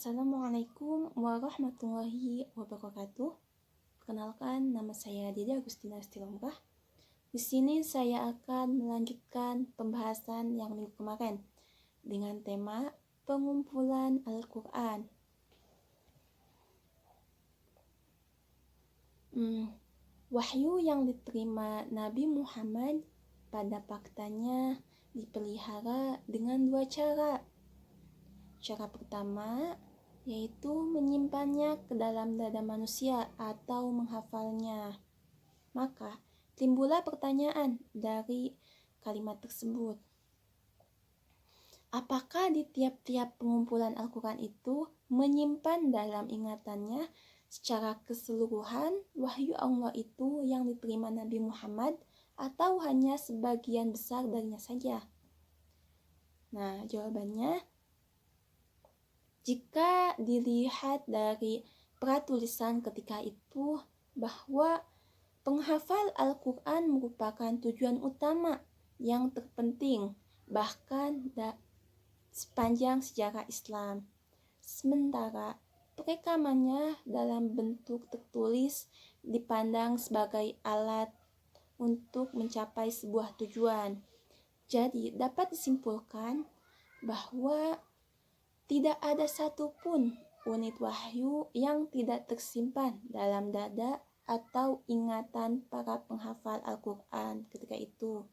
Assalamualaikum warahmatullahi wabarakatuh. Perkenalkan, nama saya Dede Agustina Stilombah. Di sini saya akan melanjutkan pembahasan yang minggu kemarin dengan tema pengumpulan Al-Quran. Wahyu yang diterima Nabi Muhammad pada faktanya dipelihara dengan dua cara. Cara pertama yaitu menyimpannya ke dalam dada manusia atau menghafalnya. Maka timbullah pertanyaan dari kalimat tersebut. Apakah di tiap-tiap pengumpulan Al-Quran itu menyimpan dalam ingatannya secara keseluruhan wahyu Allah itu yang diterima Nabi Muhammad atau hanya sebagian besar darinya saja? Nah, jawabannya, jika dilihat dari pratulisan ketika itu bahwa penghafal Al-Quran merupakan tujuan utama yang terpenting bahkan sepanjang sejarah Islam. Sementara perekamannya dalam bentuk tertulis dipandang sebagai alat untuk mencapai sebuah tujuan. Jadi dapat disimpulkan bahwa tidak ada satupun unit wahyu yang tidak tersimpan dalam dada atau ingatan para penghafal Al-Quran ketika itu.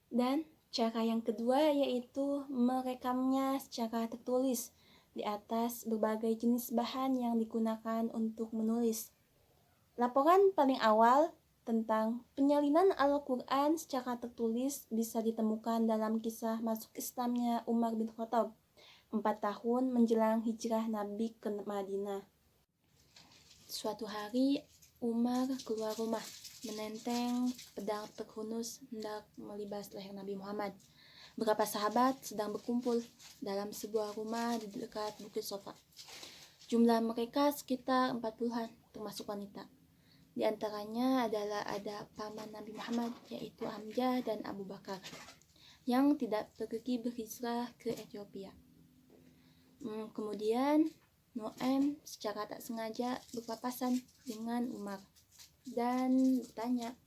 Dan cara yang kedua yaitu merekamnya secara tertulis di atas berbagai jenis bahan yang digunakan untuk menulis. Laporan paling awal tentang penyalinan Al-Quran secara tertulis bisa ditemukan dalam kisah masuk Islamnya Umar bin Khattab 4 tahun menjelang hijrah Nabi ke Madinah. Suatu hari Umar keluar rumah menenteng pedang terhunus hendak melibas leher Nabi Muhammad. Beberapa sahabat sedang berkumpul dalam sebuah rumah di dekat Bukit Sofa. Jumlah mereka sekitar 40-an, termasuk wanita. Di antaranya adalah ada paman Nabi Muhammad, yaitu Hamzah dan Abu Bakar, yang tidak pergi berhijrah ke Ethiopia. Kemudian Nu'aim secara tak sengaja berpapasan dengan Umar dan bertanya,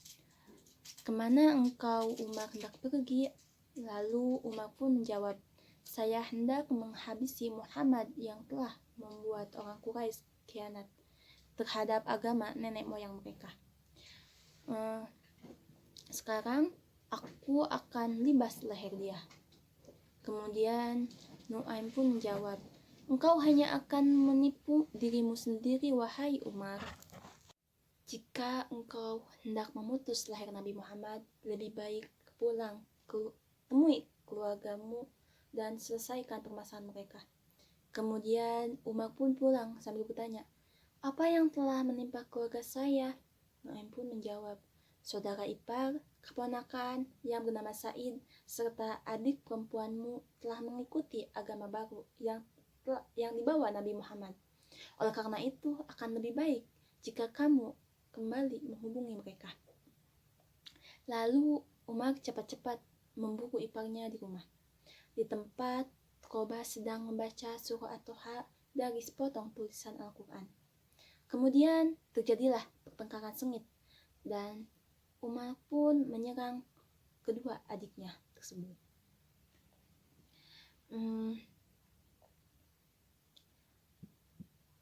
"Kemana engkau Umar hendak pergi?" Lalu Umar pun menjawab, "Saya hendak menghabisi Muhammad yang telah membuat orang Quraisy khianat terhadap agama nenek moyang mereka. Sekarang aku akan libas leher dia." Kemudian Nu'aim pun menjawab, "Engkau hanya akan menipu dirimu sendiri, wahai Umar. Jika engkau hendak memutus leher Nabi Muhammad, lebih baik pulang, temui keluargamu dan selesaikan permasalahan mereka." Kemudian Umar pun pulang sambil bertanya, "Apa yang telah menimpa keluarga saya?" Nu'aim pun menjawab, "Saudara ipar, keponakan yang bernama Sa'id, serta adik perempuanmu telah mengikuti agama baru yang dibawa Nabi Muhammad. Oleh karena itu, akan lebih baik jika kamu kembali menghubungi mereka." Lalu Umar cepat-cepat memburu iparnya di rumah, di tempat Qobah sedang membaca surah At-Toha dari sepotong tulisan Al-Quran. Kemudian terjadilah pertengkaran sengit dan Umar pun menyerang kedua adiknya tersebut.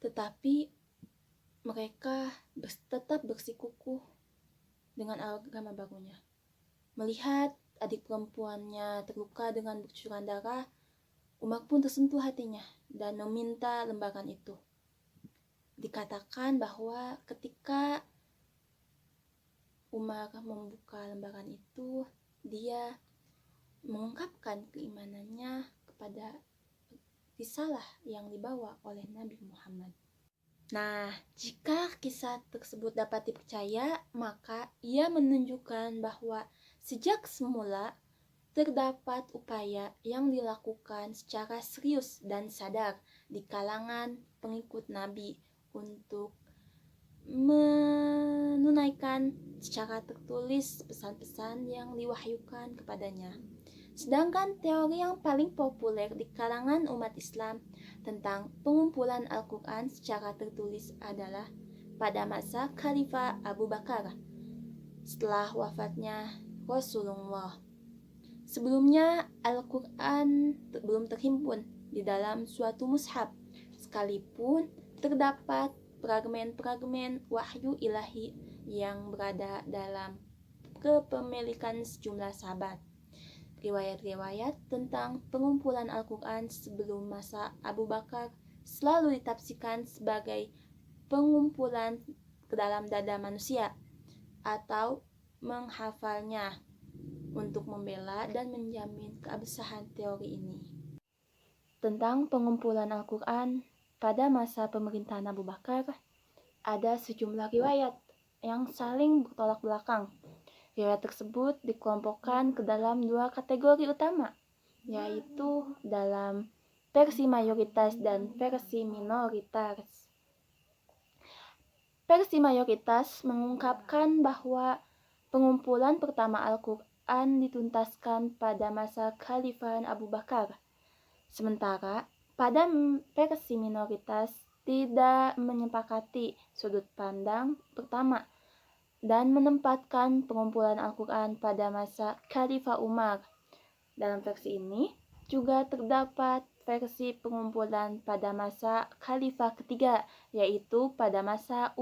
Tetapi mereka tetap bersikukuh dengan agama barunya. Melihat adik perempuannya terluka dengan bercucuran darah, Umar pun tersentuh hatinya dan meminta lembaran itu. Dikatakan bahwa ketika Umar membuka lembaran itu, dia mengungkapkan keimanannya kepada risalah yang dibawa oleh Nabi Muhammad. Nah, jika kisah tersebut dapat dipercaya, maka ia menunjukkan bahwa sejak semula terdapat upaya yang dilakukan secara serius dan sadar di kalangan pengikut Nabi untuk menunaikan secara tertulis pesan-pesan yang diwahyukan kepadanya. Sedangkan teori yang paling populer di kalangan umat Islam tentang pengumpulan Al-Quran secara tertulis adalah pada masa Khalifah Abu Bakar setelah wafatnya Rasulullah. Sebelumnya Al-Quran belum terhimpun di dalam suatu mushaf, sekalipun terdapat fragmen-fragmen wahyu ilahi yang berada dalam kepemilikan sejumlah sahabat. Riwayat-riwayat tentang pengumpulan Al-Quran sebelum masa Abu Bakar selalu ditafsirkan sebagai pengumpulan ke dalam dada manusia atau menghafalnya untuk membela dan menjamin keabsahan teori ini. Tentang pengumpulan Al-Quran pada masa pemerintahan Abu Bakar, ada sejumlah riwayat yang saling bertolak belakang. Riwayat tersebut dikelompokkan ke dalam dua kategori utama, yaitu dalam versi mayoritas dan versi minoritas. Versi mayoritas mengungkapkan bahwa pengumpulan pertama Al-Quran dituntaskan pada masa Kekhalifahan Abu Bakar. Sementara pada versi minoritas tidak menyepakati sudut pandang pertama dan menempatkan pengumpulan Al-Quran pada masa Khalifah Umar. Dalam versi ini juga terdapat versi pengumpulan pada masa Khalifah ketiga, yaitu pada masa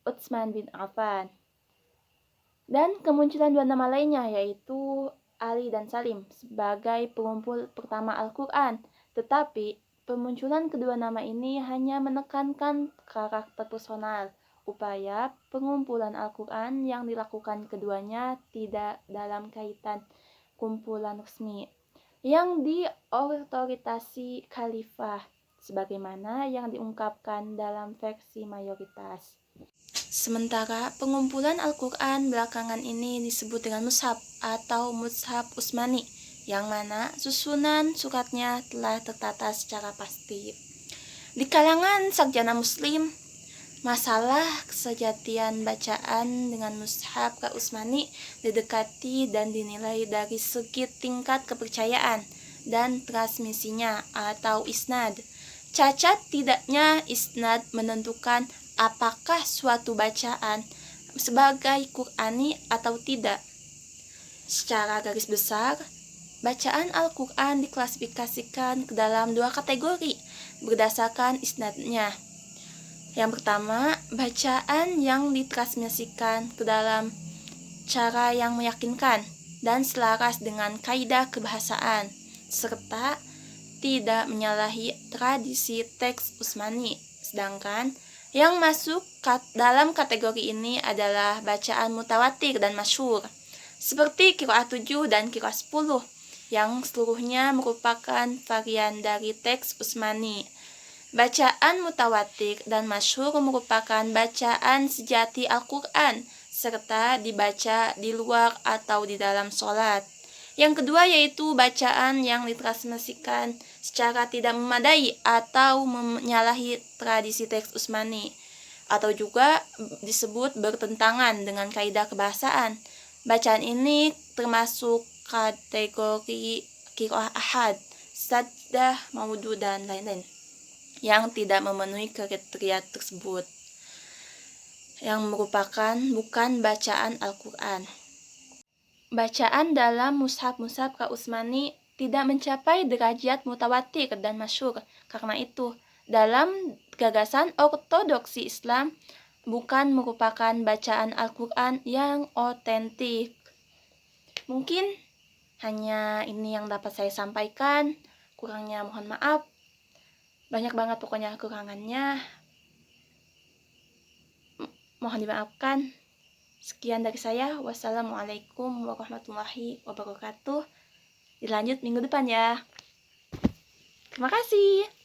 Utsman bin Affan. Dan kemunculan dua nama lainnya, yaitu Ali dan Salim sebagai pengumpul pertama Al-Quran. Tetapi pemunculan kedua nama ini hanya menekankan karakter personal. Upaya pengumpulan Al-Quran yang dilakukan keduanya tidak dalam kaitan kumpulan resmi yang diotoritasi khalifah, sebagaimana yang diungkapkan dalam versi mayoritas. Sementara pengumpulan Al-Quran belakangan ini disebut dengan mushaf atau mushaf Utsmani, yang mana susunan suratnya telah tertata secara pasti. Di kalangan sarjana muslim, masalah kesejatian bacaan dengan mushaf Utsmani didekati dan dinilai dari segi tingkat kepercayaan dan transmisinya atau isnad. Cacat tidaknya isnad menentukan apakah suatu bacaan sebagai Qur'ani atau tidak. Secara garis besar, bacaan Al-Quran diklasifikasikan ke dalam dua kategori berdasarkan isnadnya. Yang pertama, bacaan yang ditransmisikan ke dalam cara yang meyakinkan dan selaras dengan kaidah kebahasaan, serta tidak menyalahi tradisi teks Utsmani. Sedangkan yang masuk dalam kategori ini adalah bacaan mutawatir dan masyhur, seperti qiraat 7 dan qiraat 10, yang seluruhnya merupakan varian dari teks Utsmani. Bacaan mutawatir dan masyhur merupakan bacaan sejati Al-Quran, serta dibaca di luar atau di dalam sholat. Yang kedua yaitu bacaan yang ditransmisikan secara tidak memadai atau menyalahi tradisi teks Utsmani, atau juga disebut bertentangan dengan kaidah kebahasaan. Bacaan ini termasuk kategori qiraah ahad, sajdah, maudhu, dan lain-lain yang tidak memenuhi kriteria tersebut, yang merupakan bukan bacaan Al-Quran. Bacaan dalam mushaf-mushaf Utsmani tidak mencapai derajat mutawatir dan masyhur. Karena itu, dalam gagasan ortodoksi Islam, bukan merupakan bacaan Al-Quran yang otentik. Mungkin hanya ini yang dapat saya sampaikan. Kurangnya mohon maaf. Banyak banget pokoknya kekurangannya. Mohon dimaafkan. Sekian dari saya. Wassalamualaikum warahmatullahi wabarakatuh. Dilanjut minggu depan ya. Terima kasih.